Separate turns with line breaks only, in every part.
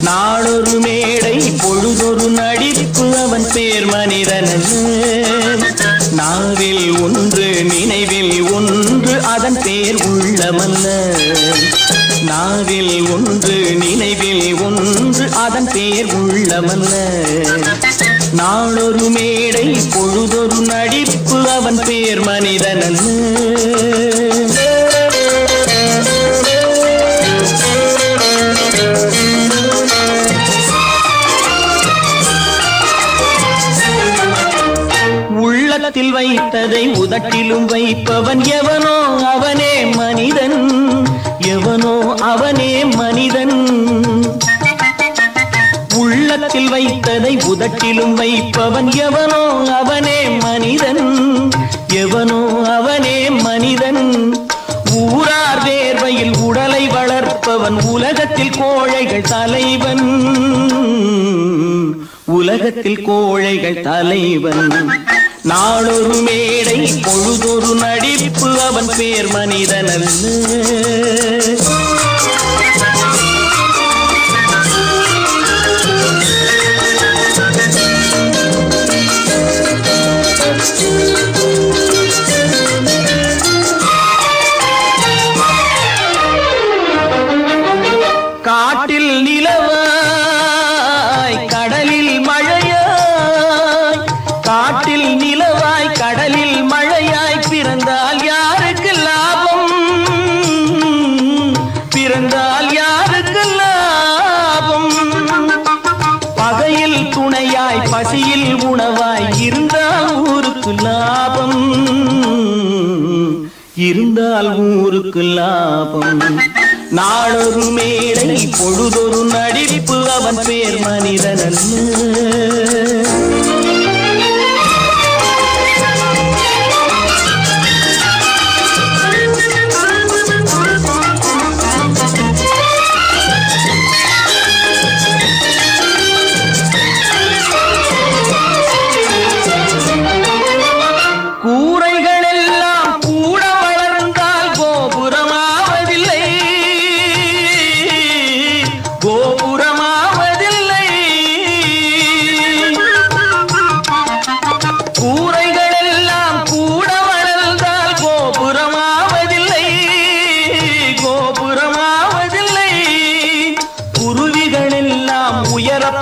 நாளொரு மேடை பொழுதொரு நடிப்பு அவன் பேர் மனிதனல்ல. நாவில் ஒன்று நினைவில் ஒன்று அதன் பேர் உள்ளமல்ல. நாவில் ஒன்று நினைவில் ஒன்று அதன் பேர் உள்ளமல்ல. நாளொரு மேடை பொழுதொரு நடிப்பு அவன் பேர் மனிதனல்ல. உள்ளத்தில் வைத்ததை உதட்டிலும் வைப்பவன் எவனோ அவனே மனிதன். எவனோ அவனே மனிதன். உள்ளத்தில் வைத்ததை உதட்டிலும் வைப்பவன் எவனோ அவனே மனிதன். எவனோ அவனே மனிதன். ஊரார் வேர்வையில் உடலை வளர்ப்பவன் உலகத்தில் கோழைகள் தலைவன். உலகத்தில் கோழைகள் தலைவன். நாளொரு மேடை பொழுதொரு நடிப்பு அவன் பேர் மனிதனல்ல. காட்டில் நிலவாய் கடலில் மழையாய். காட்டில் நிலவாய் கடலில் மழையாய் பிறந்தால் யாருக்கு லாபம்? பிறந்தால் யாருக்கு லாபம்? பகையில் துணையாய் பசியில் உணவாய் இருந்தால் ஊருக்கு லாபம். இருந்தால் ஊருக்கு லாபம். நாளொரு மேடை பொழுதொரு நடிப்பு அவன் பேர் மனிதனல்ல.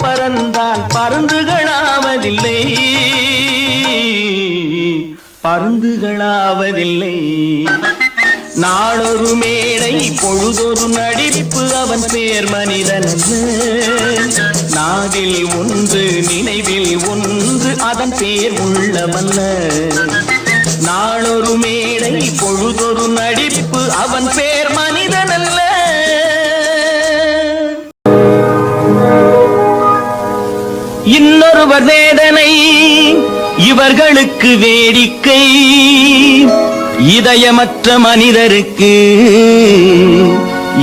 பறந்தால் பருந்துகளாவதில்லை. பருந்துகளாவதில்லை. நாளொரு மேடை பொழுதொரு நடிப்பு அவன் பேர் மனிதனல்ல. நாவில் ஒன்று நினைவில் ஒன்று அதன் பேர் உள்ளமல்ல. நாளொரு மேடை பொழுதொரு நடிப்பு அவன் பேர் மனிதனல்ல. இன்னொருவர் வேதனை இவர்களுக்கு வேடிக்கை. இதயமற்ற மனிதருக்கு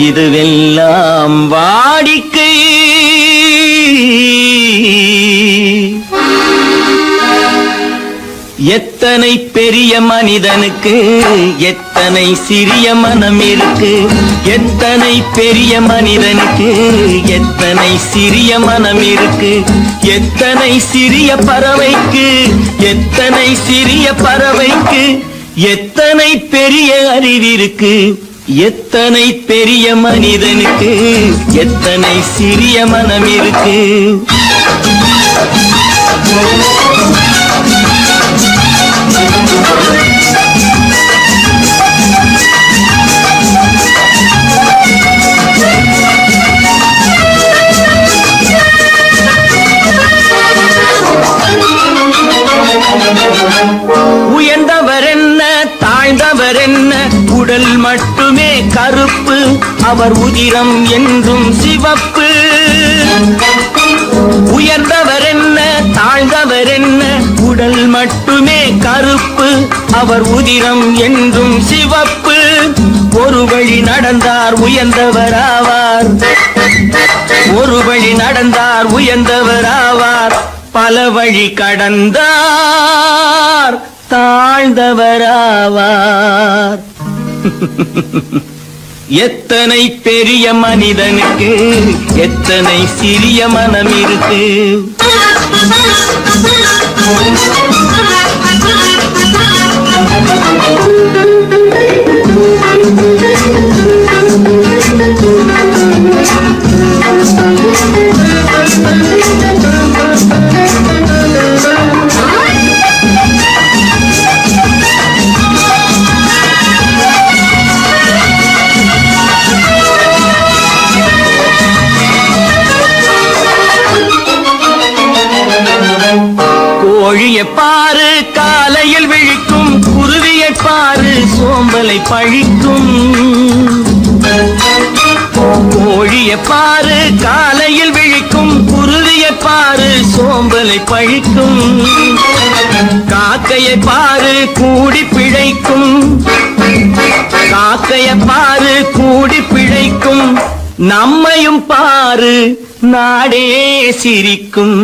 இதுவெல்லாம் வாடிக்கை. எத்தனை பெரிய மனிதனுக்கு எத்தனை சிறிய மனம் இருக்கு. எத்தனை பெரிய மனிதனுக்கு எத்தனை சிறிய மனம் இருக்கு. எத்தனை சிறிய பறவைக்கு எத்தனை சிறிய பறவைக்கு எத்தனை பெரிய அறிவிருக்கு. எத்தனை பெரிய மனிதனுக்கு எத்தனை சிறிய மனம் இருக்கு. உயர்ந்தவர் என்ன தாழ்ந்தவர் என்ன உடல் மட்டுமே கருப்பு. அவர் உதிரம் என்றும் சிவப்பு. உயர்ந்தவர் என்ன தாழ்ந்தவர் என்ன உடல் மட்டுமே கருப்பு. அவர் உதிரம் என்றும் சிவப்பு. ஒரு வழி நடந்தார் உயர்ந்தவராவார். ஒரு வழி நடந்தார் உயர்ந்தவராவார். பல வழி கடந்தார் தாழ்ந்தவராவார். எத்தனை பெரிய மனிதனுக்கு எத்தனை சிறிய மனம் இருக்கு. கோழியை பாரு காலையில் விழிக்கும், குருவியை பாரு சோம்பலை பழிக்கும். கோழியை பாரு காலையில் விழிக்கும், குருவியை பாரு சோம்பலை பழிக்கும். காக்கையை பாரு கூடி பிழைக்கும், காக்கையை பாரு கூடி பிழைக்கும். நம்மையும் பாரு நாடே சிரிக்கும்.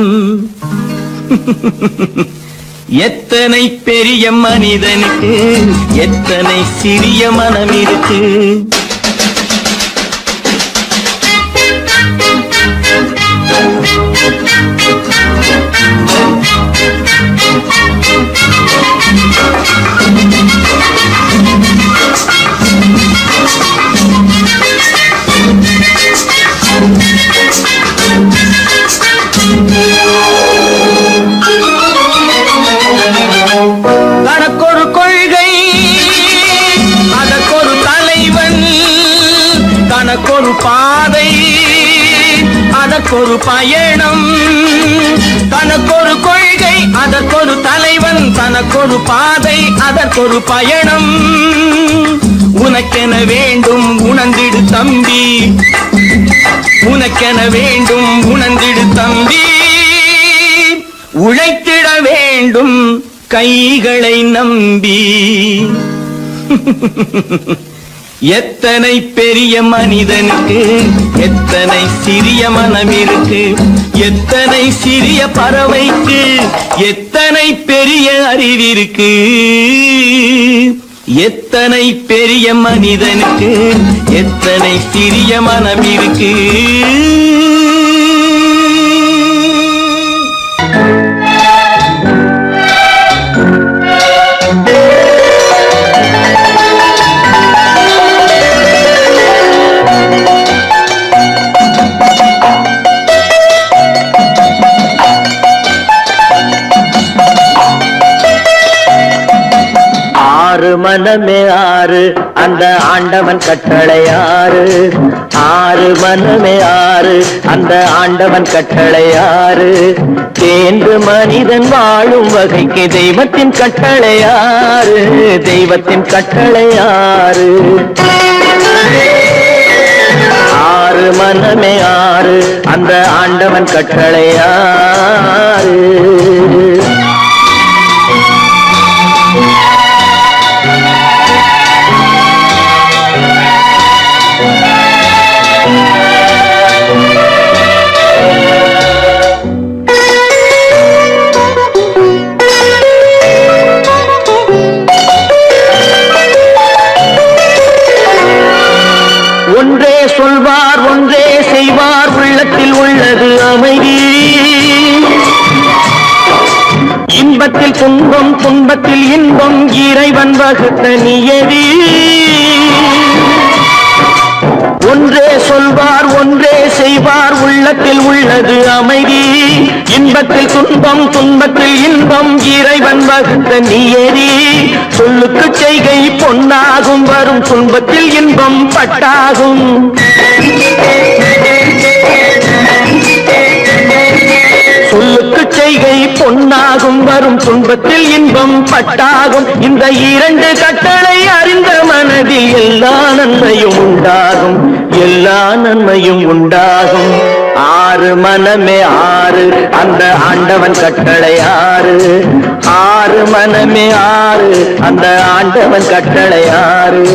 எத்தனை பெரிய மனிதனுக்கு எத்தனை சிறிய மனம் இருக்கு. தனக்கொரு கொள்கை அதற்கொரு தலைவன், தனக்கொரு பாதை அதற்கொரு பயணம். தனக்கொரு கொள்கை அதற்கொரு தலைவன், தனக்கொரு பாதை அதற்கொரு பயணம். உனக்கென வேண்டும் உணர்ந்திடு தம்பி, உனக்கென வேண்டும் உணர்ந்திடு தம்பி. உழைத்திட வேண்டும் கைகளை நம்பி. எத்தனை பெரிய மனிதனுக்கு எத்தனை சிறிய மனம் இருக்கு. எத்தனை சிறிய பறவைக்கு எத்தனை பெரிய அறிவிருக்கு. எத்தனை பெரிய மனிதனுக்கு எத்தனை சிறிய மனம் இருக்கு. ஆறு மனமே ஆறு அந்த ஆண்டவன் கட்டளை ஆறு. ஆறு மனமே ஆறு அந்த ஆண்டவன் கட்டளை ஆறு. தேர்ந்து மனிதன் வாழும் வகைக்கு தெய்வத்தின் கட்டளை ஆறு. தெய்வத்தின் கட்டளை ஆறு. ஆறு மனமே ஆறு அந்த ஆண்டவன் கட்டளை ஆறு. ஒன்றே சொல்வார் ஒன்றே செய்வார், உள்ளத்தில் உள்ளது அமைதி. இன்பத்தில் துன்பம் துன்பத்தில் இன்பம், இறைவன் வகுத்த நியதி. ஒன்றே சொல்வார் ஒன்றே செய்வார், உள்ளத்தில் உள்ளது அமைதி. இன்பத்தில் துன்பம் துன்பத்தில் இன்பம், இறைவன் வகுத்த நியதி. சொல்லுக்கு செய்கை பொன்னாகும், வரும் துன்பத்தில் இன்பம் பட்டாகும். சொல்லுக்கு செய்கை பொன்னாகும், வரும் துன்பத்தில் இன்பம் பட்டாகும். இந்த இரண்டு கட்டளை அறிந்த மனதில் எல்லா நன்மையும் உண்டாகும், எல்லா நன்மையும் உண்டாகும். ஆறு மனமே ஆறு அந்த ஆண்டவன் கட்டளை ஆறு. ஆறு மனமே ஆறு அந்த ஆண்டவன் கட்டளை ஆறு.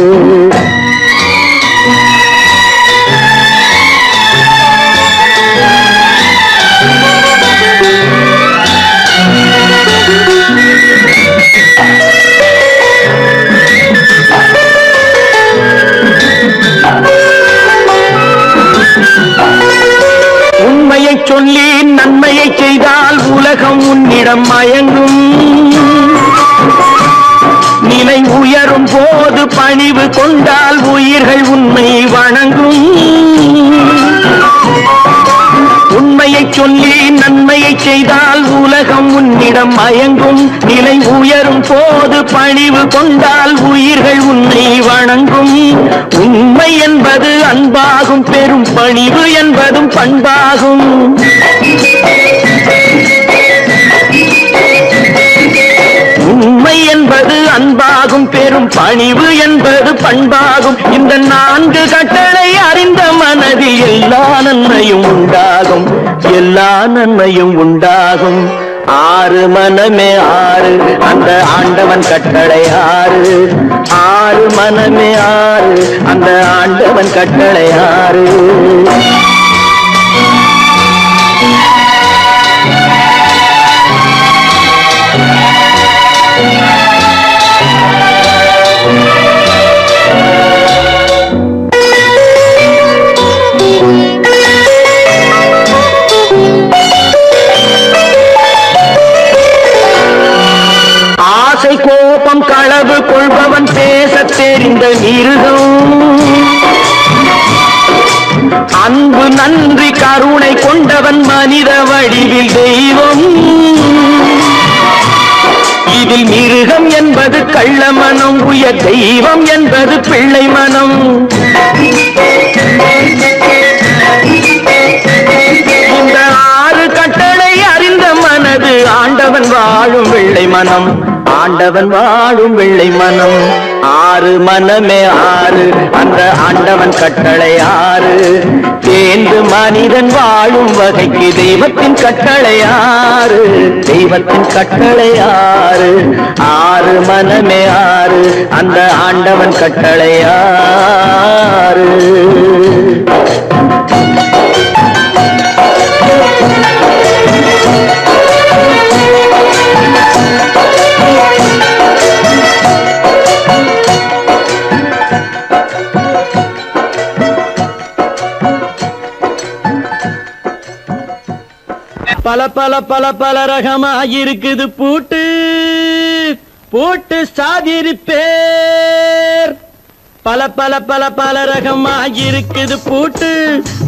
உண்மையை சொல்லி நன்மையை செய்தால் உலகம் உன்னிடம் மயங்கும். நிலை உயரும் போது பணிவு கொண்டால் உயிர்கள் உன்னை வணங்கும். உண்மையை சொல்லி நன்மையை செய்தால் உலகம் உன்னிடம் மயங்கும். நிலை உயரும் போது பணிவு கொண்டால் உயிர்கள் உன்னை வணங்கும். உண்மை என்பது அன்பாகும், பெரும் பணிவு என்பதும் பண்பாகும். உண்மை என்பது அன்பாகும், பெரும் பணிவு என்பது பண்பாகும். இந்த 4 கட்டளை அறிந்த மனதில் எல்லா நன்மையும் உண்டாகும், எல்லா நன்மையும் உண்டாகும். 6 மனமே 6 அந்த ஆண்டவன் கட்டளை 6. 6 மனமே 6 அந்த ஆண்டவன் கட்டளை 6. கோபம் களவு கொள்பவன் பேசத் தெரிந்த மிருகம். அன்பு நன்றி கருணை கொண்டவன் மனித வடிவில் தெய்வம். இதில் மிருகம் என்பது கள்ள மனம், உயர் தெய்வம் என்பது பிள்ளை மனம். இந்த 6 கட்டளை அறிந்த மனது ஆண்டவன் வாழும் வெள்ளை மனம், ஆண்டவன் வாழும் வெள்ளை மனம். 6 மனமே 6 அந்த ஆண்டவன் கட்டளை 6. தேர்ந்து மனிதன் வாழும் வகைக்கு தெய்வத்தின் கட்டளை 6, தெய்வத்தின் கட்டளை 6. 6 மனமே 6 அந்த ஆண்டவன் கட்டளை 6. பல பல பல பல ரகமா இருக்குது பூட்டு பூட்டு சாதிரி பேர். பல பல பல பல ரகமா இருக்குது பூட்டு,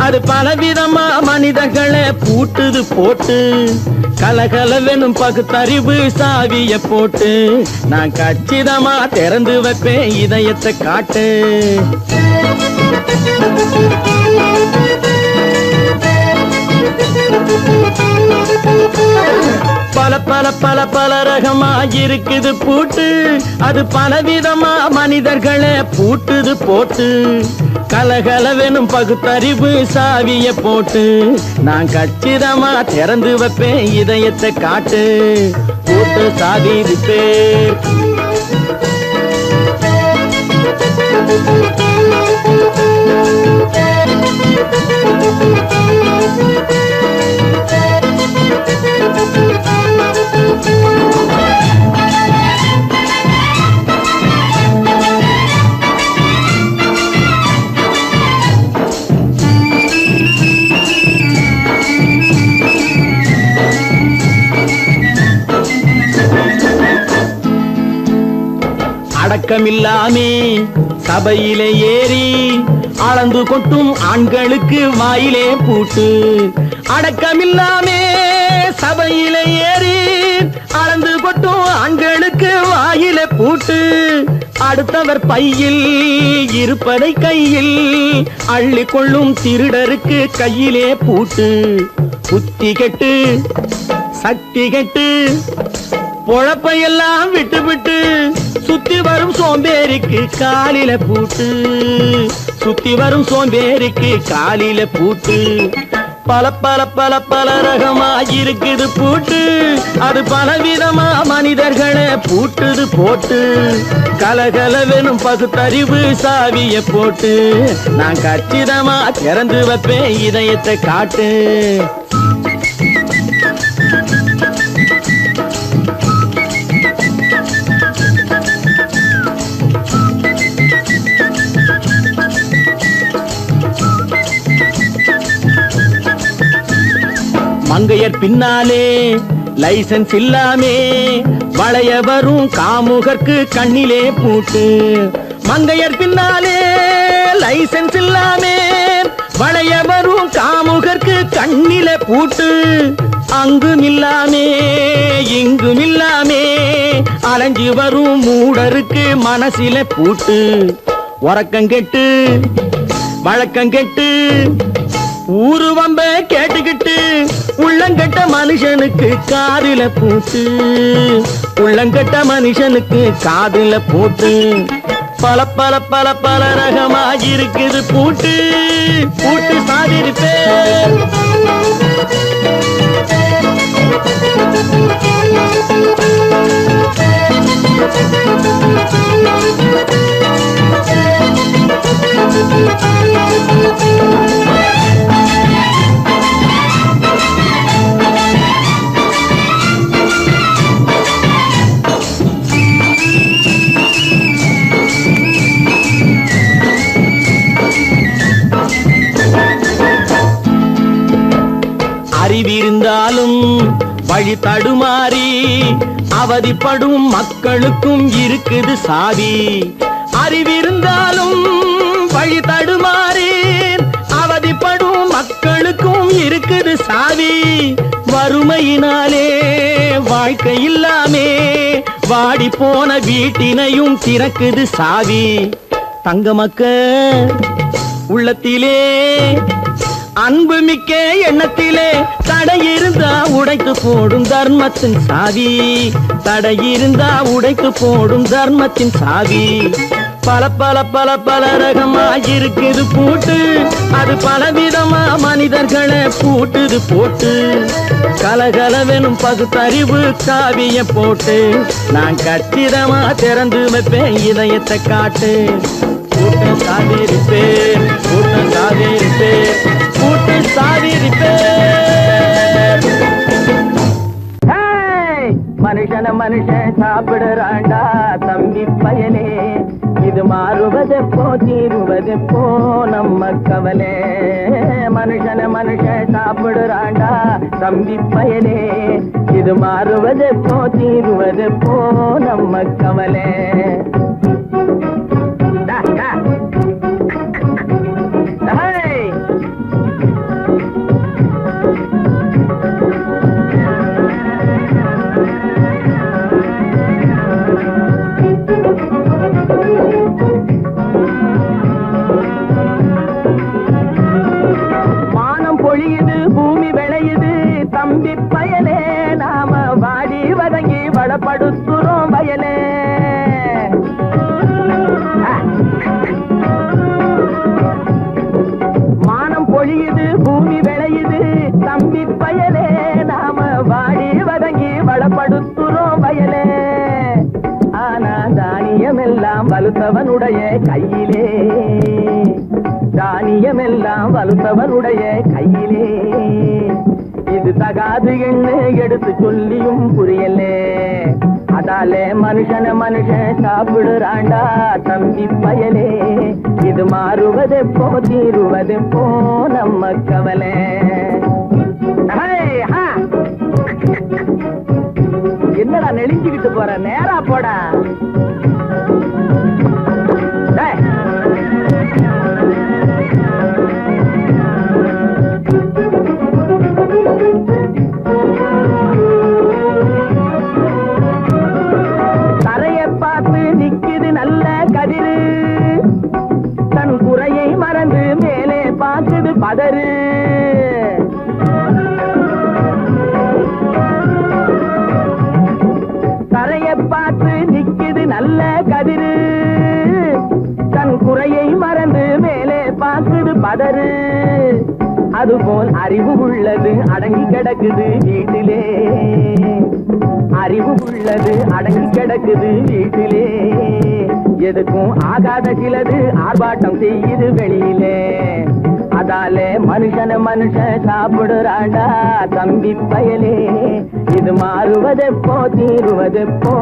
அது பலவிதமா மனிதர்களை பூட்டுது போட்டு. கலகலவெனும் பகுத்தறிவு சாவிய போட்டு நான் கச்சிதமா திறந்து வைப்பேன் இதயத்தை காட்டு. பல பல பல பல ரகமா இருக்குது பூட்டு, அது பலவிதமா மனிதர்களை பூட்டுது போட்டு. கலகலவெனும் பகுத்தறிவு சாவிய போட்டு நான் கச்சிதமா திறந்து வைப்பேன் இதயத்தை காட்டு. பூட்டு சாவி பேர். அடக்கமில்லாமே சபையிலே ஏறி அளந்து கொட்டும் ஆண்களுக்கு வாயிலே பூட்டு. அடக்கமில்லாமே சபையிலே ஏறி அளந்து கொட்டும் ஆண்களுக்கு வாயிலே பூட்டு. அடுத்தவர் பையில் இருப்பதை கையில் அள்ளி கொள்ளும் திருடருக்கு கையிலே பூட்டு. புத்தி கெட்டு சக்தி கெட்டு பொழப்பையெல்லாம் விட்டு விட்டு சுத்தி வரும் சோம்பேறிக்கு காலில பூட்டு. சுத்தி வரும் சோம்பேறிக்கு காலில பூட்டு. பல பல பல பல ரகமா இருக்குது பூட்டு, அது பலவிதமா மனிதர்களை பூட்டுது போட்டு. கலகலவெனும் பகுத்தறிவு சாவிய போட்டு நான் கச்சிதமா திறந்து வைப்பேன் இதயத்தை காட்டு. மங்கையர் பின்னாலே லைசன்ஸ் இல்லாமே வளைய வரும் காமுகர்க்கு கண்ணிலே பூட்டு. மங்கையர் பின்னாலே லைசன்ஸ் இல்லாமே வளைய வரும் காமுகர்க்கு கண்ணில பூட்டு. அங்கும் இல்லாமே இங்கும் இல்லாமே அலைஞ்சு வரும் மூடருக்கு மனசில பூட்டு. உறக்கங்கெட்டு வழக்கங்கெட்டு ஊரு வம்ப கேட்டுக்கிட்டு உள்ளங்கட்ட மனுஷனுக்கு காதுல பூட்டு. உள்ளங்கட்ட மனுஷனுக்கு காதுல பூட்டு. பல பல பல பல ரகமாயிருக்குது பூட்டு. பூட்டு சாதிருப்பேன். அறிவிருந்தாலும் வழி தடுமாறி அவதிப்படும் மக்களுக்கும் இருக்குது சாவி. அறிவிருந்தாலும் வழி தடுமாறி அவதிப்படும் மக்களுக்கும் இருக்குது சாவி. வறுமையினாலே வாழ்க்கை இல்லாமே வாடி போன வீட்டினையும் திறக்குது சாவி. தங்க மக்க உள்ளத்திலே அன்பு மிக்க எண்ணத்திலே தடையிருந்தா உடைத்து போடும் தர்மத்தின் சாவி. தடையிருந்தா உடைத்து போடும் தர்மத்தின் சாவி. பல பல பல பல ரகமாயிருக்குது பூட்டு. அது பலவிதமா மனிதர்களை பூட்டுது போட்டு. கலகலவெனும் பகுத்தறிவு காவிய போட்டு நான் கச்சிதமா திறந்து வைப்பேன் இதயத்தை காட்டு. கூட்டம் சாதிருப்பேன் கூட்டம் சாதிருப்பேன் கூட்டம் சாதிருப்பேன். மனுஷன மனுஷன் சாப்பிடுறாண்டா தம்பி பயலே. இது மாறுவதெப்போ தீருவதெப்போ நம்ம கவலை. மனுஷன மனுஷன் சாப்பிடுறாண்டா தம்பி பயலே. இது மாறுவதெப்போ தீருவதெப்போ நம்ம கவலை. மானம் பொழியுது பூமி விளையுது தம்பி பயலே. நாம வாடி வதங்கி வளப்படுத்துறோம் வயலே. மானம் பொழியுது பூமி விளையுது தம்பி பயலே. நாம வாடி வதங்கி வளப்படுத்துறோம் வயலே. ஆனா தானியமெல்லாம் வலுத்தவனுடைய கையிலே. தானியமெல்லாம் வலுத்தவனுடைய கையிலே. இது தகாது என்ன எடுத்து சொல்லியும் புரியலே. அதாலே மனுஷன மனுஷன் சாப்பிடுறாண்டா தம்பி பயலே. இது மாறுவதெப்போ தீருவதெப்போ நம்ம கவலை. என்னடா நெளிஞ்சுக்கிட்டு போற நேரா போடா. தரைய பார்த்து நிக்குது நல்ல கதிரு. தன் குறையை மறந்து மேலே பார்க்குது பதறு. தரைய பார்த்து நிக்குது நல்ல கதிரு. தன் குறையை மறந்து மேலே பார்க்குது பதறு. அதுபோல் அறிவு உள்ளது அடங்கி கிடக்குது வீட்டிலே. அறிவு உள்ளது அடங்கி கிடக்குது வீட்டிலே. எதுக்கும் ஆகாத சிலது ஆர்ப்பாட்டம் செய்யுது வெளியிலே. அதாலே மனுஷன மனுஷன் சாப்பிடுறாண்டா தம்பி பயலே. இது மாறுவதெப்போ தீருவதெப்போ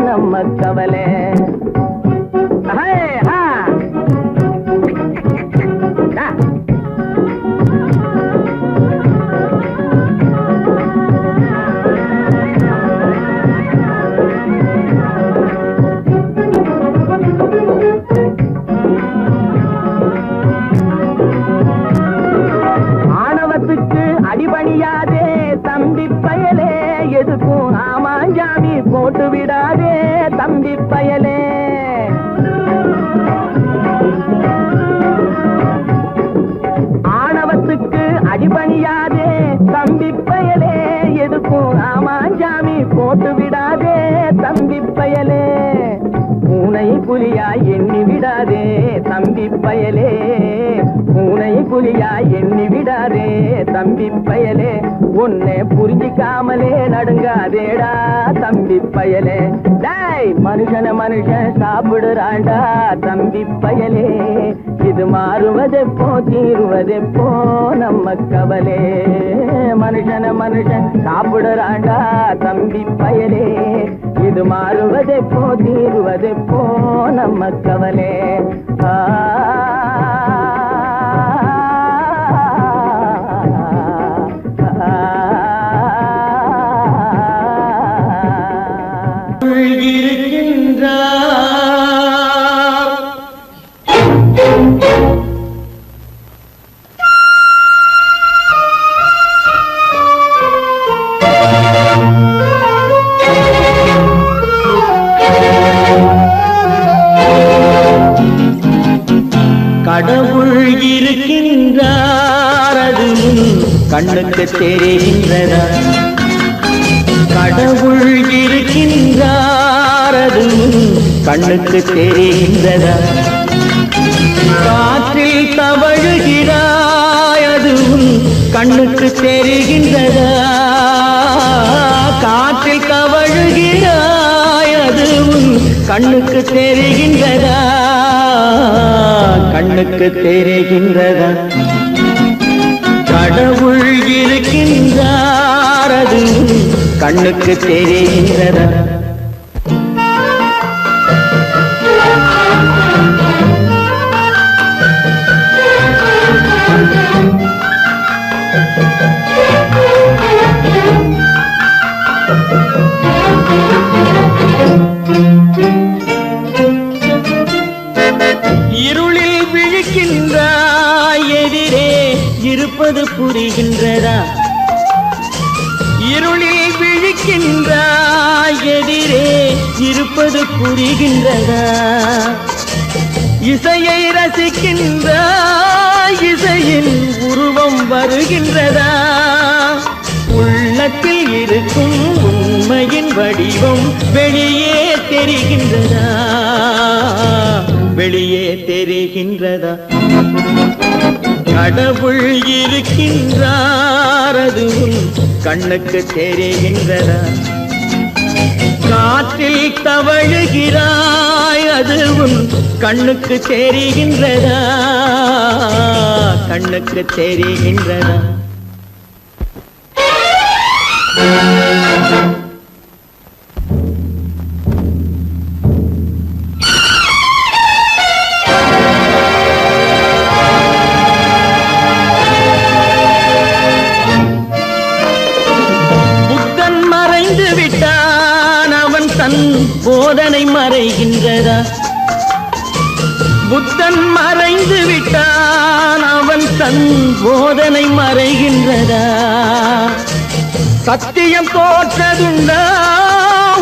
நம்ம கவலை. அடிபணியாதே தம்பி பயலே, எதுக்கும் ஆமாஞ்சாமி போட்டு விடாதே தம்பி பயலே. ஆணவத்துக்கு அடிபணியாதே தம்பி பயலே, எதுக்கும் ஆமாஞ்சாமி போட்டு விடாதே தம்பி பயலே. பூனை புலியா எண்ணி விடாதே தம்பி பயலே, பூனை புலியா எண்ணி விடாதே தம்பி பயலே. உன்னை புரிஞ்சிக்காமலே நடுங்காதேடா தம்பி பயலே. டேய் மனுஷன மனுஷன் சாப்பிடுறாண்டா தம்பி பயலே, இது மாறுவதெப்போ தீருவதெப்போ நம்ம கவலே. மனுஷன மனுஷன் சாப்பிடுறாண்டா தம்பி பயலே, இது மாறுவதெப்போ தீருவதெப்போ நம்ம கவலே.
கடவுள் இருக்கின்றார் அது கண்ணுக்கு தெரிகின்றதா? கடவுள் இருக்கின்றார் அது கண்ணுக்கு தெரிகின்றதா? காற்றில் தவழுகிறாய் அது கண்ணுக்கு தெரிகின்றதா? காற்றில் தவழுகிறாய் அது கண்ணுக்கு தெரிகின்றதா? கண்ணுக்கு தெரிகின்றதா? கடவுள் இருக்கின்றார் அது கண்ணுக்கு தெரிகின்றதா? இருளில் விழிக்கின்றாய் எதிரே இருப்பது புரிகின்றதா? இருளில் விழிக்கின்றாய் எதிரே இருப்பது புரிகின்றதா? இசையை ரசிக்கின்றாய் இசையின் உருவம் வருகின்றதா? உள்ளத்தில் இருக்கும் உண்மையின் வடிவம் வெளியே தெரிகின்றதா? வெளியே தெரிகின்றதா? கடவுள் இருக்கின்றார் அது கண்ணுக்கு தெரிகின்றதா? காற்றில் தவழுகிறாய் அது கண்ணுக்கு தெரிகின்றதா? கண்ணுக்கு தெரிகின்றதா? போதனை மறைகின்றதா? புத்தன் மறைந்து விட்டான் அவன் தன் போதனை மறைகின்றதா? சத்தியம் தோற்றதுண்டா?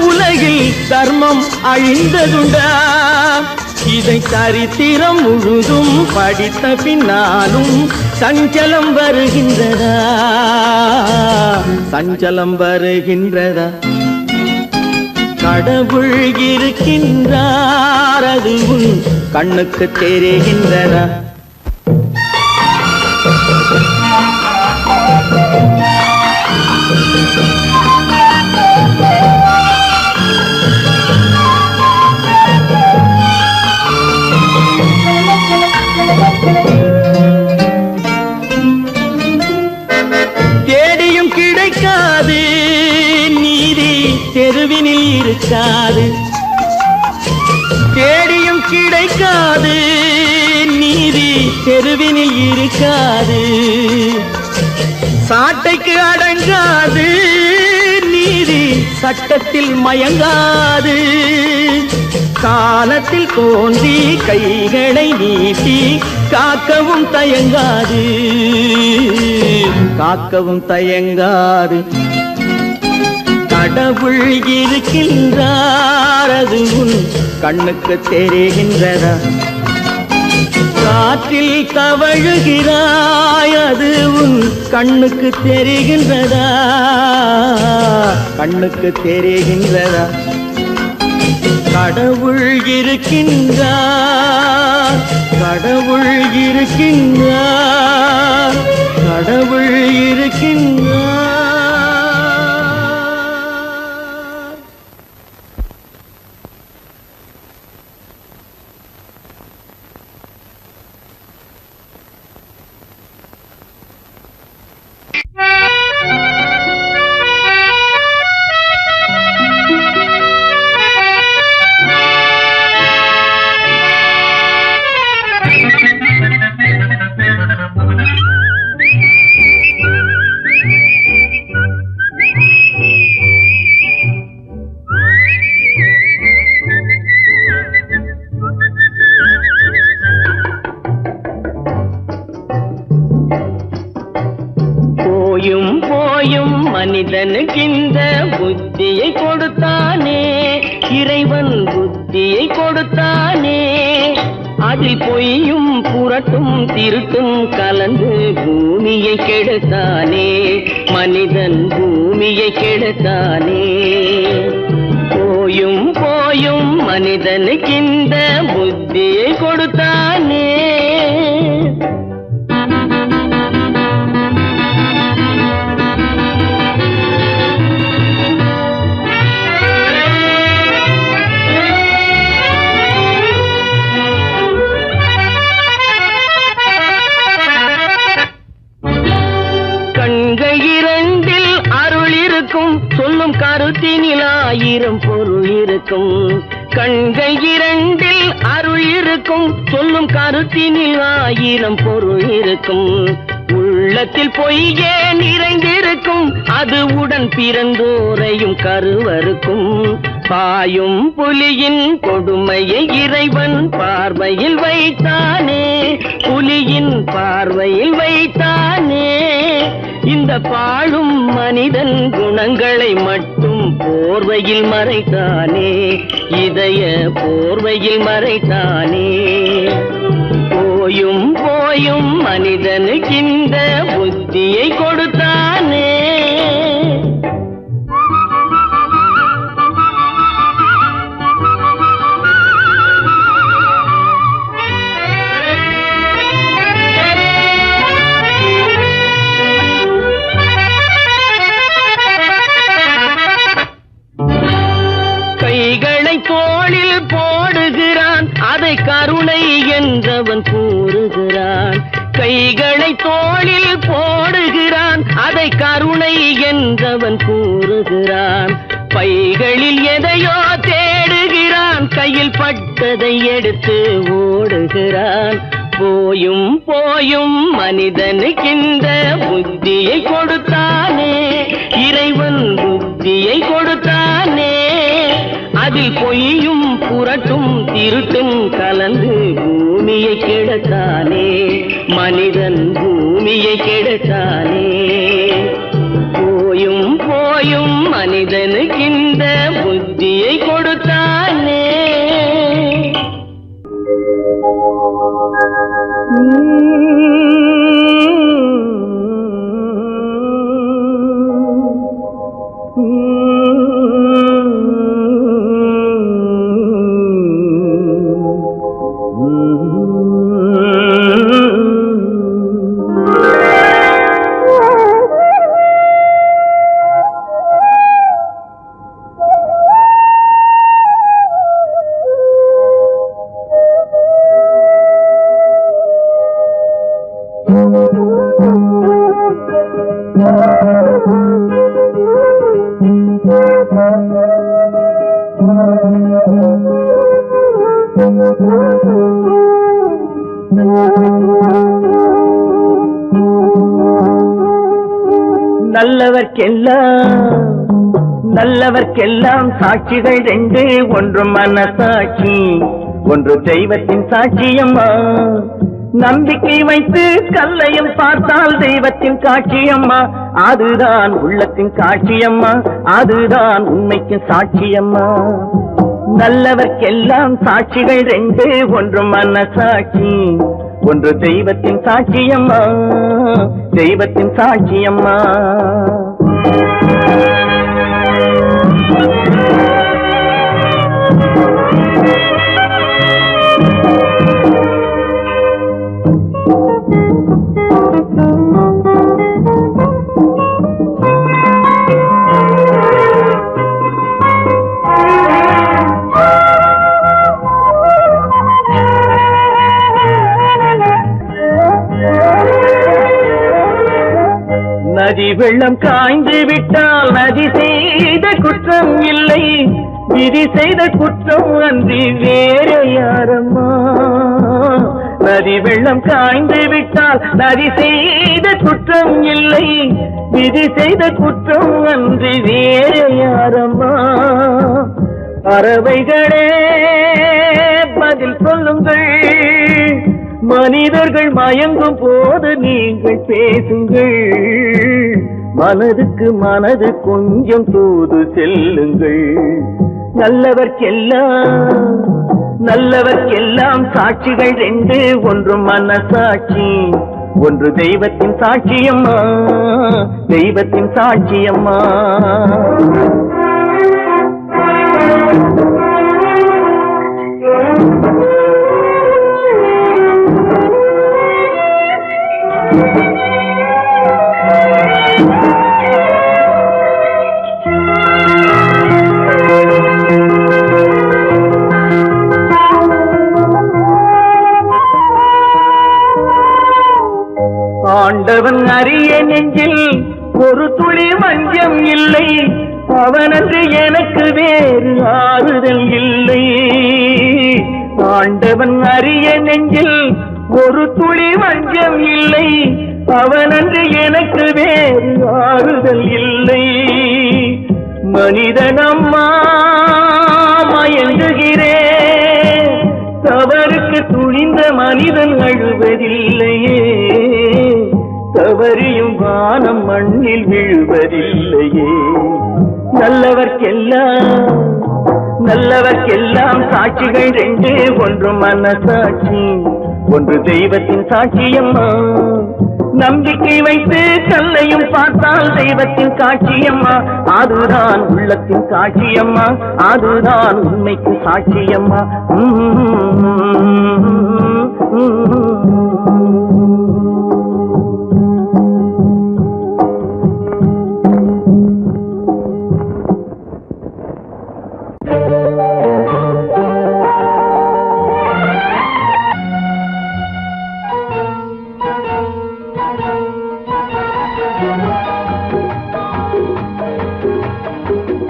உலகில் தர்மம் அழிந்ததுண்டா? இதை சரித்திரம் முழுதும் படித்த பின்னாலும் சஞ்சலம் வருகின்றதா? சஞ்சலம் வருகின்றதா? கடவுள் இருக்கின்றார் அது கண்ணுக்கு தெரிகின்றதா? தேடியும் கிடைக்காது நீதி தெருவினில் இருக்காது. தேடியும் கிடைக்காது நீதி தெருவினில் இருக்காது. சாட்டைக்கு அடங்காது நீதி சட்டத்தில் மயங்காது. காலத்தில் தோன்றி கைகளை நீட்டி காக்கவும் தயங்காது, காக்கவும் தயங்காது. கடவுள் இருக்கின்றார், அது உன் கண்ணுக்கு தெரிகின்றதா? காற்றில் தவழுகிறாய், அது உன் கண்ணுக்கு தெரிகின்றதா? கண்ணுக்கு தெரிகின்றதா? கடவுள் இருக்கின்றார், கடவுள் இருக்கின்றார், கடவுள் இருக்கின்றார். போயும் போயும் மனிதனுக்கு இந்த புத்தியை கொடுத்தானே, இறைவன் புத்தியை கொடுத்தானே. அதில் பொய்யும் புரட்டும் திருட்டும் கலந்து பூமியை கெடுத்தானே, மனிதன் பூமியை கெடுத்தானே. போயும் போயும் மனிதனுக்கு இந்த புத்தியை கொடுத்தானே. சொல்லும் கருத்தினில் ஆயிரம் பொருள் இருக்கும். கண்கள் இரண்டில் அருள் இருக்கும், சொல்லும் கருத்தினில் ஆயிரம் பொருள் இருக்கும். உள்ளத்தில் பொய்யே நிறைந்திருக்கும், அது உடன் பிறந்தோரையும் கருவருக்கும். பாயும் புலியின் கொடுமையை இறைவன் பார்வையில் வைத்தானே, புலியின் பார்வையில் வைத்தானே. இந்த பாழும் மனிதன் குணங்களை மட்டும் போர்வையில் மறைத்தானே, இதய போர்வையில் மறைத்தானே. போயும் போயும் மனிதனுக்கு இந்த புத்தியை கொடுத்தானே. கைகளை தோளில் போடுகிறான், அதை கருணை என்றவன் கூறுகிறான். கைகளை தோளில் போடுகிறான், அதை கருணை என்றவன் கூறுகிறான். பைகளில் எதையோ தேடுகிறான், கையில் பட்டதை எடுத்து ஓடுகிறான். போயும் போயும் மனிதனுக்கு இந்த புத்தியை கொடுத்தானே, இறைவன் புத்தியை கொடுத்தானே. அதில் பொய்யும் புரட்டும் திருட்டும் கலந்து பூமியை கெடுத்தானே, மனிதன் பூமியை கெடுத்தானே. போயும் போயும் மனிதனுக்கு இந்த புத்தியை கொடுத்தானே. நல்லவர்க்கெல்லாம் நல்லவர்க்கெல்லாம் சாட்சிகள் ரெண்டு, ஒன்று மனசாட்சி, ஒன்று தெய்வத்தின் சாட்சியம்மா. நம்பிக்கை வைத்து கல்லையும் பார்த்தால் தெய்வத்தின் காட்சியம்மா. அதுதான் உள்ளத்தின் காட்சியம்மா, அதுதான் உண்மைக்கு சாட்சியம்மா. நல்லவர்க்கெல்லாம் சாட்சிகள் ரெண்டு, ஒன்று மனசாட்சி, ஒன்று தெய்வத்தின் சாட்சியம்மா, தெய்வத்தின் சாட்சியம்மா. நதி வெள்ளம் காய்ந்து விட்டால் நதி செய்த குற்றம் இல்லை, விதி செய்த குற்றம் அன்றி வேறு யாரம்மா. நதி வெள்ளம் காய்ந்து விட்டால் நதி செய்த குற்றம் இல்லை, விதி செய்த குற்றம் அன்றி வேறு யாரம்மா. பறவைகளே பதில் சொல்லுங்கள், மனிதர்கள் மயங்கும் போது நீங்கள் பேசுங்கள். மனதுக்கு மனது கொஞ்சம் தூது செல்லுங்கள். நல்லவர்க்கெல்லாம் சாட்சிகள் ரெண்டு, ஒன்று மனசாட்சி, ஒன்று தெய்வத்தின் சாட்சியம்மா, தெய்வத்தின் சாட்சியம்மா. ஆண்டவன் அறிய நெஞ்சில் ஒரு துளி வஞ்சம் இல்லை, அவனன்று எனக்கு வேறு ஆறுதல் இல்லை. ஆண்டவன் அறிய நெஞ்சில் ஒரு துளி வஞ்சம் இல்லை, அவனன்று எனக்கு வேறு ஆறுதல் இல்லை. மனிதனம்மா மயங்குகிறேன், தவறுக்கு துணிந்த மனிதன் அழுவதில்லையே, தவறியும் வானம் மண்ணில் விழுவதில்லையே. நல்லவர்க்கெல்லாம் சாட்சிகள் ரெண்டு, ஒன்று மனசாட்சி, ஒன்று தெய்வத்தின் சாட்சியம்மா. நம்பிக்கை வைத்து கல்லையும் பார்த்தால் தெய்வத்தின் காட்சியம்மா. அதுதான் உள்ளத்தின் காட்சியம்மா, அதுதான் உண்மைக்கு சாட்சியம்மா.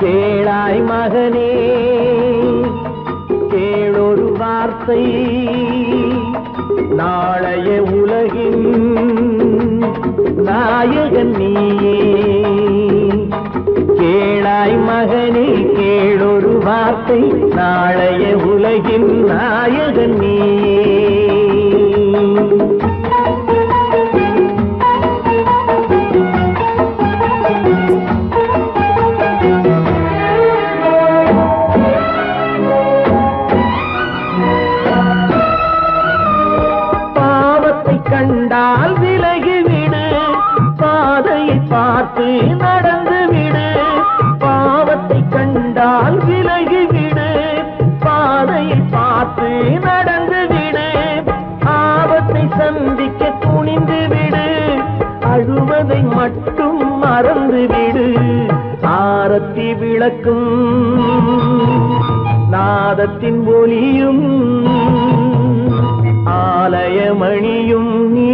கேளாய் மகனே கேளொரு வார்த்தை, நாளைய உலகின் நாயகன் நீயே. கேளாய் மகனே கேளொரு வார்த்தை, நாளைய உலகின் நாயகன் நீயே. கண்டால் விலகிவிடு, பாதையை பார்த்து நடந்து விடு. பாவத்தை கண்டால் விலகிவிடு, பாதையை பார்த்து நடந்து விடு. ஆபத்தை சந்திக்க துணிந்து விடு, அழுவதை மட்டும் மறந்து விடு. ஆரத்தி விளக்கும் நாதத்தின் ஒளியும் ஆலயமணியும் நீ.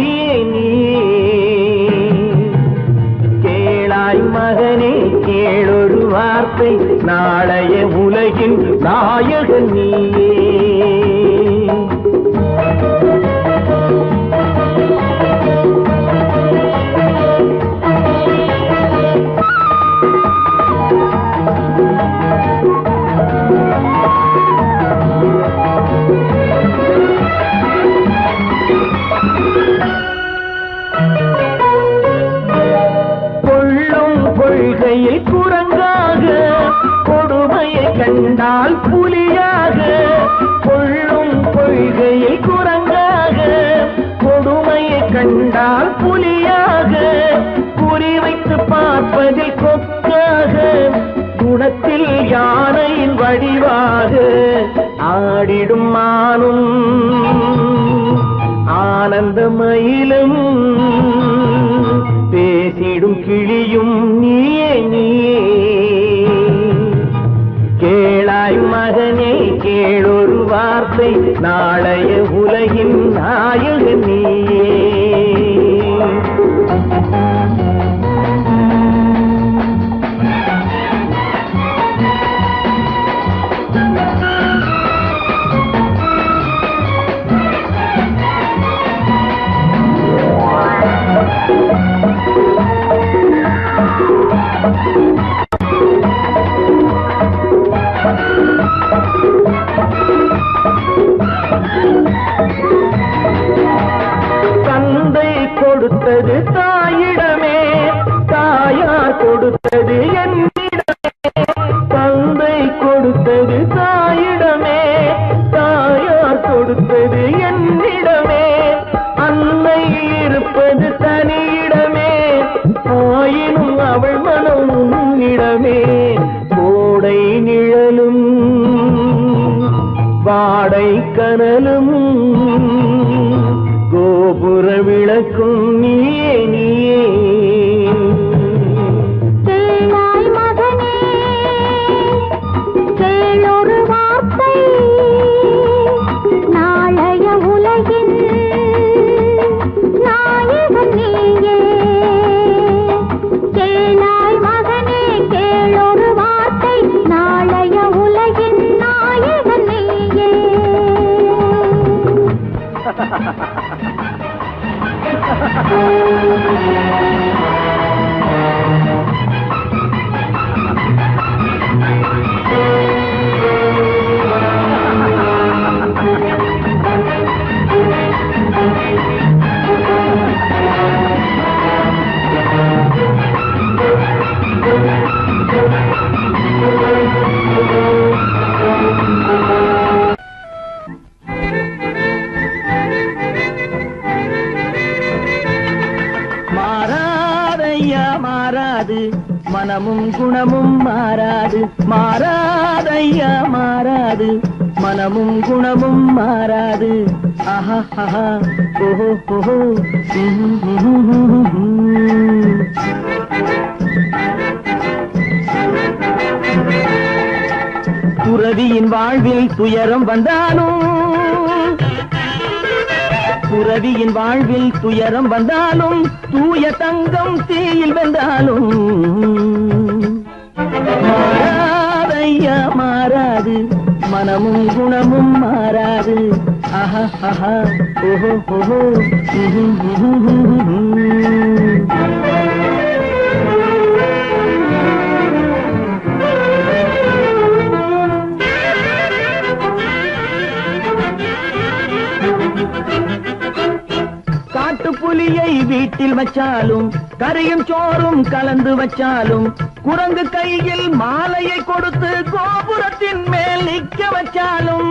கேளாய் மகனே கேளொரு வார்த்தை, நாளைய உலகின் நாயகன் நீயே. கொள்கையில் குரங்காக கொடுமையை கண்டால் புலியாக கொள்ளும் கொள்கையில் குரங்காக கொடுமையை கண்டால் புலியாக குறிவைத்து பார்ப்பதில் கொக்காக குணத்தில் யானையின் வடிவாக ஆடிடும் மானும் ஆனந்த மயிலும் பேசிடும் கிளியும் நீயே நீயே கேளாய் மகனே கேளொரு வார்த்தை நாளைய உலகின் நாயகன் நீயே தந்தை கொடுத்தது தாயிடமே தாயார் கொடுத்தது என்னிடமே தந்தை கொடுத்தது தாயிடமே தாயார் கொடுத்தது என்னிடமே அன்னை இருப்பது தனியிடமே ஆயினும் அவள் மனம் உன்னிடமே கோடை நிழலும் வாடை கனலும் கோபுர விளக்கும் நீயே நீயே
கேளாய் மகனே கேளொரு வார்த்தை நாளைய உலகின் நாயகன் நீயே கேளாய் மகனே கேளொரு வார்த்தை நாளைய உலகின் நாயகன் நீயே
மாறாதையா மாறாது மனமும் குணமும் மாறாது மாறாதையா மாறாது மனமும் குணமும் மாறாது ஆஹா ஆஹா ஓஹோ ஓஹோ துறவியின் வாழ்வில் துயரம் வந்தாலும் துறவியின் வாழ்வில் துயரம் வந்தாலும் தூய தங்கம் தீயில் வெந்தாலும் மாறாதையா மாறாது மனமும் குணமும் மாறாது ஆஹா ஆஹா ஓஹோ ஓஹோ காட்டுப்புலியை வீட்டில் வச்சாலும் கறியும் சோறும் கலந்து வச்சாலும் குரங்கு கையில் மாலையை கொடுத்து கோபுரத்தின் மேல் நிற்க வச்சாலும்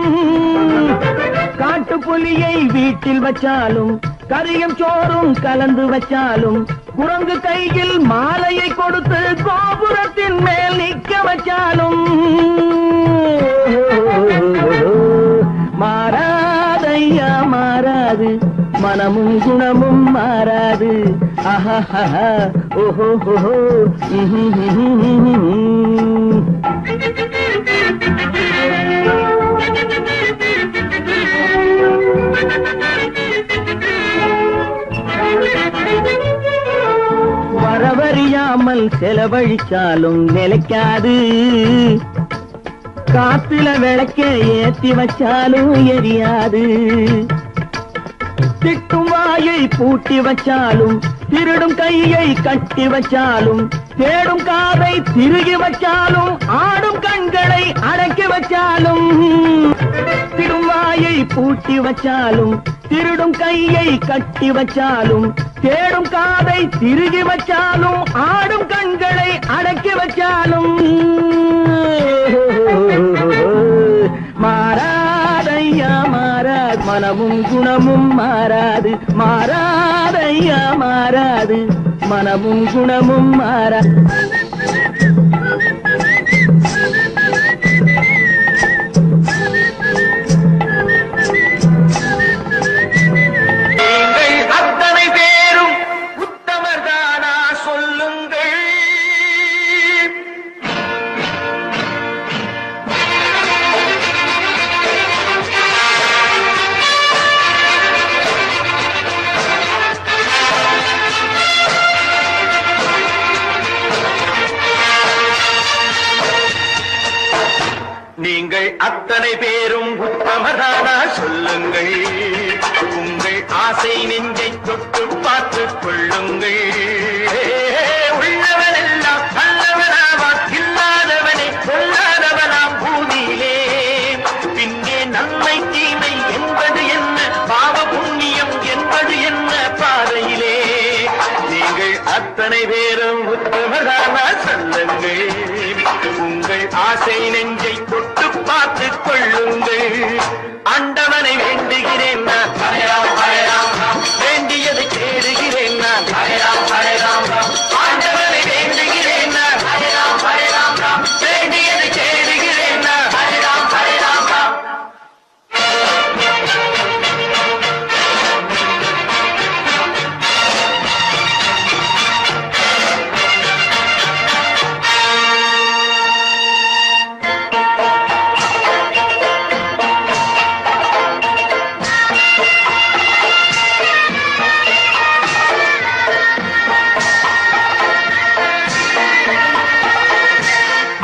காட்டுப்புலியை வீட்டில் வச்சாலும் கறியும் சோறும் கலந்து வச்சாலும் குரங்கு கையில் மாலையை கொடுத்து கோபுரத்தின் மேல் நிற்க வச்சாலும் மாறாதையா மாறாது மனமும் குணமும் மாறாது ஆஹா ஆஹா ஓஹோ ஓஹோ வரவறியாமல் செலவழிச்சாலும் நிலைக்காது காத்துல விளக்க ஏத்தி வச்சாலும் எரியாது திட்டும் வாயை பூட்டி வச்சாலும் திருடும் கையை கட்டி வச்சாலும் தேடும் காதை திருகி வச்சாலும் ஆடும் கண்களை அடக்கி வச்சாலும் திடும் வாயை பூட்டி வச்சாலும் திருடும் கையை கட்டி வச்சாலும் தேடும் காதை திருகி வச்சாலும் ஆடும் கண்களை வச்சாலும் மாறாதையா மாறாது மனமும் குணமும் மாறாது மாறாதையா மாறாது மனமும் குணமும் மாறாது
நீங்கள் அத்தனை பேரும் உத்தமதானா சொல்லுங்கள் உங்கள் ஆசை நெஞ்சை தொட்டு பார்த்துக் கொள்ளுங்கள் உள்ளவனெல்லாம் நல்லவனாவான் இல்லாதவனே கொல்லாதவனாம் பூமியிலே பின்னே நன்மை தீமை என்பது என்ன பாவ புண்ணியம் என்பது என்ன பாதையிலே நீங்கள் அத்தனை பேரும் உத்தமதானா சொல்லுங்கள் உங்கள் ஆசை நெஞ்சை தொட்டு பார்த்துக் கொள்ளுங்கள் ஆண்டவனை வேண்டுகிறேன் நான் வேண்டியதை கேடுகிறேன் நான் ஆண்டவனை வேண்டுகிறேன் நான் வேண்டியதை கேடுகிறேன் நான்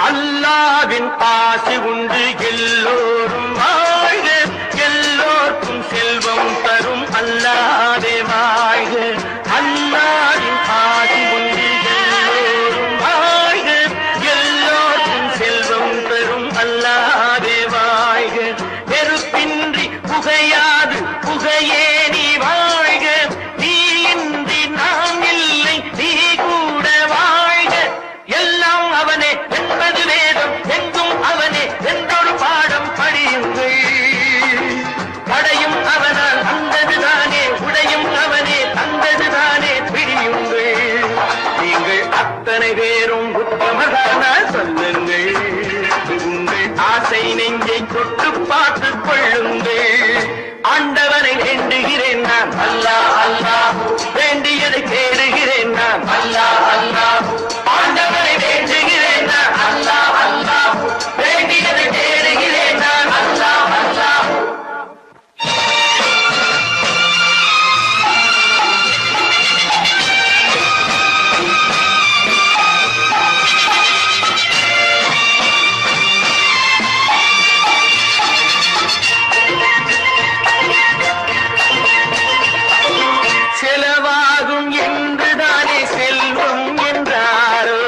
அல்லாவின் ஆசி உண்டு எல்லோரும் வாழ்க எல்லோருக்கும் செல்வம் தரும் அல்லாதே வாழ்க அல்லாவின் ஆசி உண்டு எல்லோரும் வாழ்க எல்லோருக்கும் செல்வம் தரும் அல்லாதே வாழ்க நெருப்பின்றி புகையாது புகையே நீ வாழ்க நீ இன்றி நாம் இல்லை நீ கூட வாழ்க எல்லாம் அவனே என்பது வேதம் எங்கும் அவனே என்றொரு பாடம் படியுங்கள் படையும் அவனால் வந்ததுதானே உடையும் அவனே தந்ததுதானே பிடியுங்கள் நீங்கள் அத்தனை பேரும் உத்தமதானா சொல்லுங்கள் உங்கள் ஆசை நெஞ்சை தொட்டு பார்த்துக் கொள்ளுங்கள் ஆண்டவனை வேண்டுகிறேன் நான் அல்லாஹ் வேண்டியதை தேடுகிறேன் நான் அல்லாஹ் ஆண்டவனை வேண்டுகிறேன் நான் அல்லாஹ் வேண்டியதை தேடுகிறேன் நான் அல்லாஹ் செலவாகும் என்றுதானே செல்வம் என்றாரோ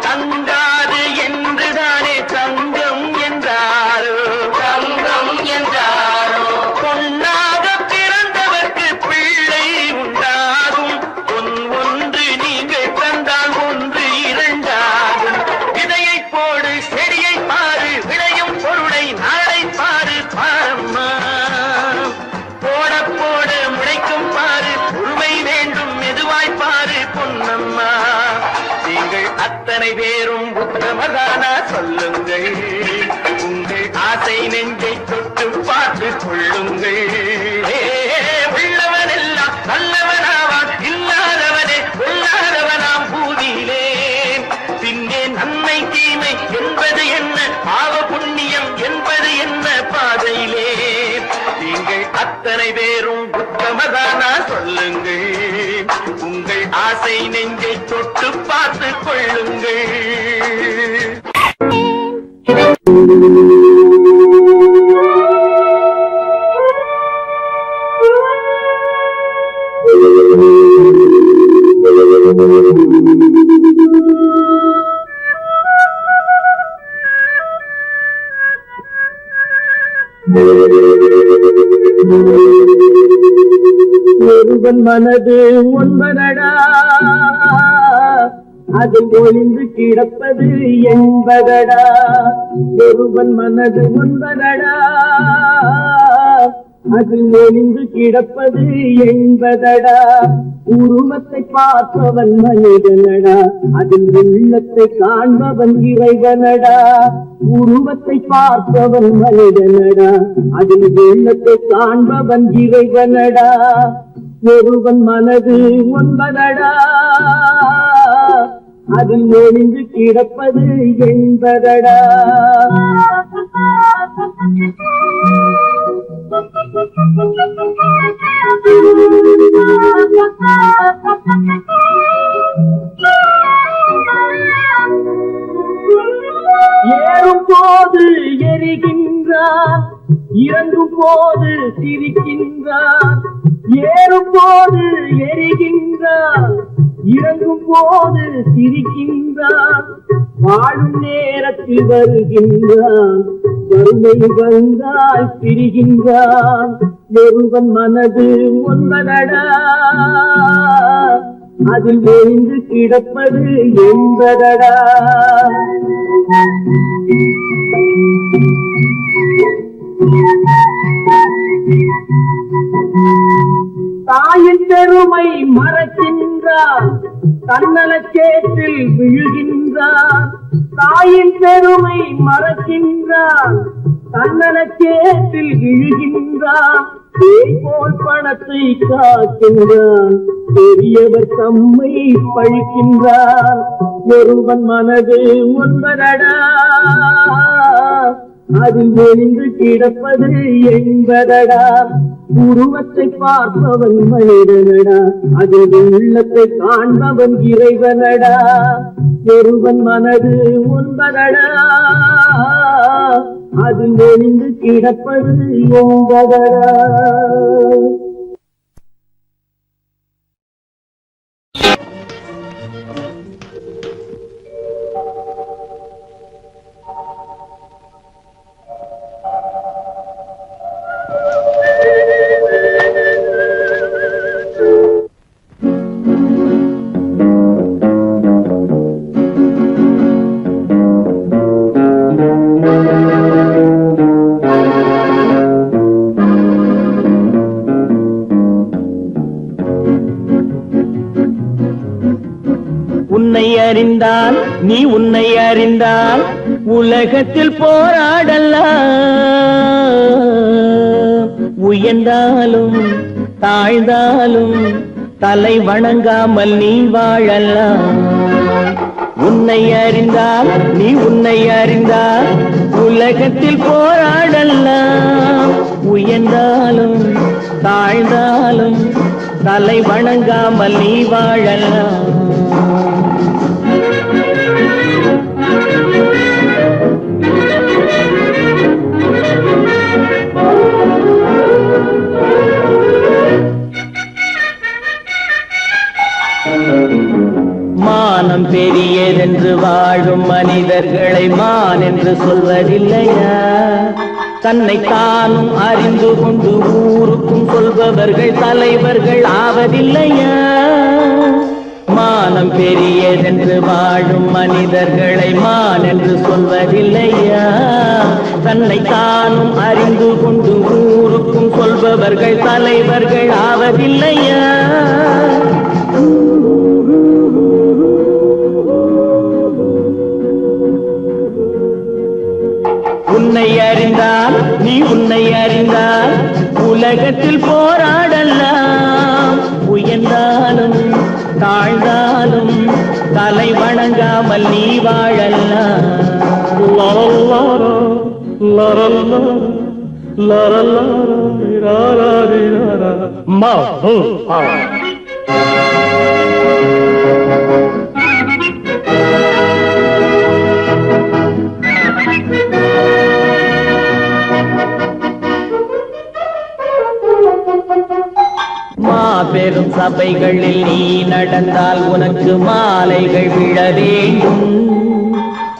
தங்காது என்றுதானே தங்கம் என்றாரோ பொன்னாக பிறந்தவர்க்கு பிள்ளை உண்டாகும் பொன் ஒன்று நீங்கள் தந்தால் ஒன்று இரண்டாகும் விதையை போடு செடியை பாரு விளையும் பொருளை நாளை பாரு பாரம்மா போட போட முளைக்கும் பாரு உரிமை வேண்டும் மெதுவாய் பாரு பொன்னம்மா நீங்கள் அத்தனை பேரும் உத்தமதானா சொல்லுங்கள் உங்கள் ஆசை நெஞ்சை தொட்டு பார்த்துக் கொள்ளுங்கள் உள்ளவனெல்லாம் நல்லவனாவான் இல்லாதவனே கொல்லாதவனாம் பூதியிலே பின்னே நன்மை தீமை என்பது என்ன பாவ புண்ணியம் என்பது என்ன பாதையிலே நீங்கள் அத்தனை பேரும் உத்தமதானா சொல்லுங்கள் உங்கள் ஆசை நெஞ்சை தொட்டு பார்த்துக் கொள்ளுங்கள்
ஒருவன் மனது ஒன்பதடா அதில் ஒளிந்து கிடப்பது என்பதடா ஒருவன் மனது ஒன்பதடா அதில் ஒளிந்து கிடப்பது என்பதடா உருவத்தை பார்ப்பவன் மனிதனடா அதில் உள்ளத்தை காண்பவன் இறைவனடா உருவத்தை பார்ப்பவன் மனிதனடா அதில் உள்ளத்தை காண்பவன் இறைவனடா ஒருவன் மனது ஒன்பதடா அதில் ஒளிந்து கிடப்பது என்பதடா ஏறும் போது எரிகின்றான் இறங்கும் போது சிரிக்கின்றான் ஏறும் போது எரிகின்றான் இறங்கும் போது சிரிக்கின்றான் வாழும் நேரத்தில் வருகின்றான் வறுமை வந்தால் பிரிகின்றான் ஒருவன் மனது ஒன்பதடா அதில் ஒளிந்து கிடப்பது என்பதடா தாயின் பெருமை மறக்கின்றான் தன்னலச்சேற்றில் விழுகின்றான் தாயின் பெருமை மறக்கின்றான் தன்னலச்சேற்றில் விழுகின்றான் பேய் போல் பணத்தை காக்கின்றான் பெரியவர் தம்மை பழிக்கின்றான் ஒருவன் மனது ஒன்பதடா அதில் ஒளிந்து கிடப்பது என்பதடா உருவத்தை பார்ப்பவன் மனிதனடா அதில் உள்ளத்தை காண்பவன் இறைவனடா ஒருவன் மனது ஒன்பதடா அதில் ஒளிந்து கிடப்பது என்பதடா
உன்னை அறிந்தால் நீ உன்னை அறிந்தால் உலகத்தில் போராடலாம் உயர்ந்தாலும் தாழ்ந்தாலும் தலை வணங்காமல் நீ வாழலாம் உன்னை அறிந்தால் நீ உன்னை அறிந்தால் உலகத்தில் போராடலாம் உயர்ந்தாலும் தாழ்ந்தாலும் தலை வணங்காமல் நீ வாழலாம் மானம் பெரியதென்று வாழும் மனிதர்களை மான் என்று சொல்வதில்லையா தன்னை தானும் அறிந்து கொண்டு ஊருக்கும் சொல்பவர்கள் தலைவர்கள் ஆவதில்லையா மானம் பெரியதென்று வாழும் மனிதர்களை மான் என்று சொல்வதில்லையா தன்னை தானும் அறிந்து கொண்டு ஊருக்கும் சொல்பவர்கள் தலைவர்கள் ஆவதில்லையா உன்னை அறிந்தால் நீ உன்னை அறிந்தால் உலகத்தில் போராடலாம் உயர்ந்தாலும் தாழ்ந்தாலும் தலை வணங்காமல் நீ வாழலாம் மாபெரும் சபைகளில் நீ நடந்தால் உனக்கு மாலைகள் விழ வேண்டும்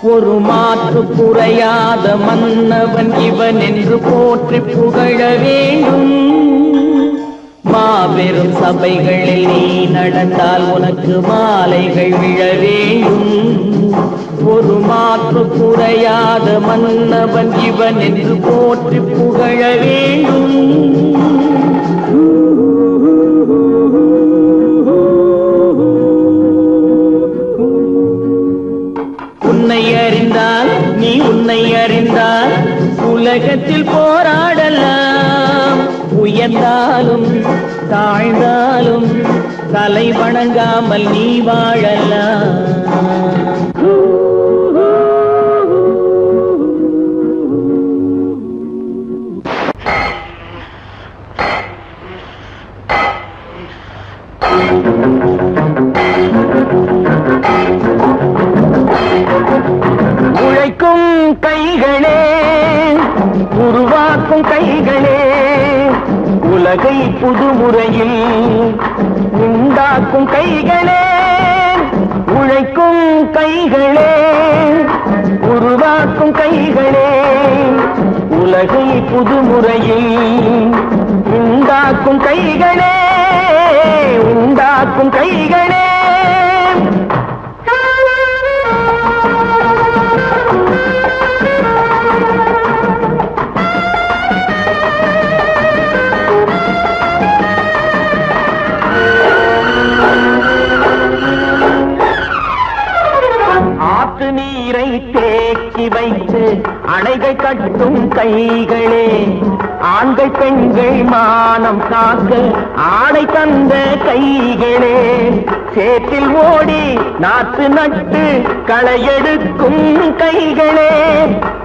ஒரு மாற்று குறையாத மன்னவன் இவன் என்று போற்றி புகழ வேண்டும் மாபெரும் சபைகளில் நீ நடந்தால் உனக்கு மாலைகள் விழ வேண்டும் மறையாத மன்னவன் இவன் என்று போற்றி புகழ வேண்டும். உன்னை அறிந்தால் நீ உன்னை அறிந்தால் உலகத்தில் போராடலாம். உயர்ந்தாலும் தாழ்ந்தாலும் தலை வணங்காமல் நீ வாழலாம்.
உழைக்கும் கைகளே, உருவாக்கும் கைகளே, உலகை புதுமுறையில் உண்டாக்கும் கைகளே. உழைக்கும் கைகளே, உருவாக்கும் கைகளே, உலகை புதுமுறையில் உண்டாக்கும் கைகளே, உண்டாக்கும் கைகளே. ஆற்று நீரை தேக்கி வைத்து அணைகள் கட்டும் கைகளே, ஆண்கள் பெண்கள் மானம் காக்க ஆணை தந்த கைகளே. சேற்றில் ஓடி நாற்று நட்டு களையெடுக்கும் கைகளே,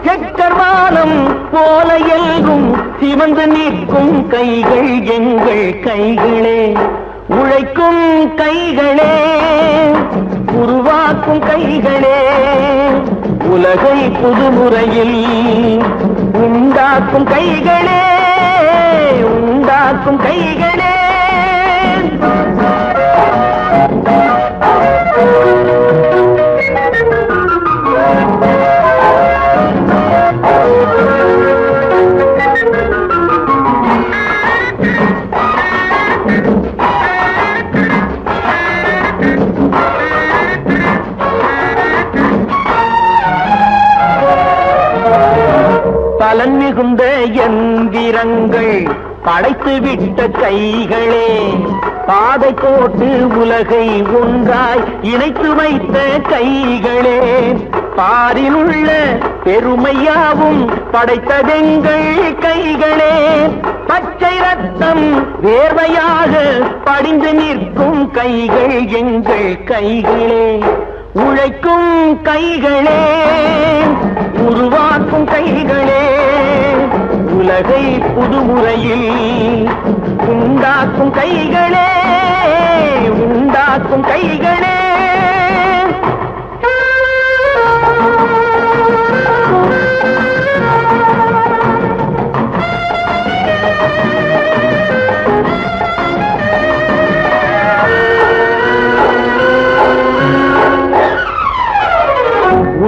செக்கர்வானம் போல எல்கும் சிவந்து நிற்கும் கைகள் எங்கள் கைகளே. உழைக்கும் கைகளே, உருவாக்கும் கைகளே, உலகை புதுமுறையில் உண்டாக்கும் கைகளே, உண்டாக்கும் கைகளே. பலன் மிகுந்த எந்திரங்கள் படைத்து விட்ட கைகளே, பாதை போட்டு உலகை ஒன்றாய் இணைத்து வைத்த கைகளே. பாரில் உள்ள பெருமையாவும் படைத்ததெங்கள் கைகளே. பச்சை ரத்தம் வேர்வையாக படிந்து நிற்கும் கைகள் எங்கள் கைகளே. உழைக்கும் கைகளே, உருவாக்கும் கைகளே, உலகை புதுமுறையில் உண்டாக்கும் கைகளே, உண்டாக்கும் கைகளே.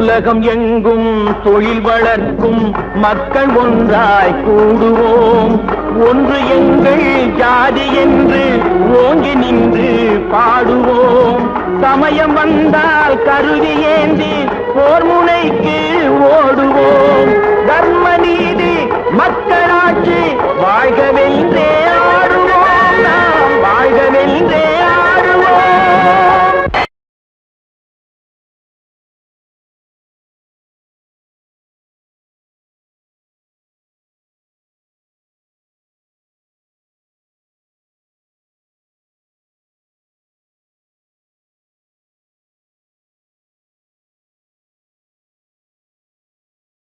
உலகம் எங்கும் தொழில் வளர்க்கும் மக்கள் ஒன்றாய் கூடுவோம். ஒன்று எங்கள் ஜாதி என்று ஓங்கி நின்று பாடுவோம். சமயம் வந்தால் கருவி ஏந்தி போர் முனைக்கு ஓடுவோம். தர்ம நீதி மக்களாட்சி வாழ்கவே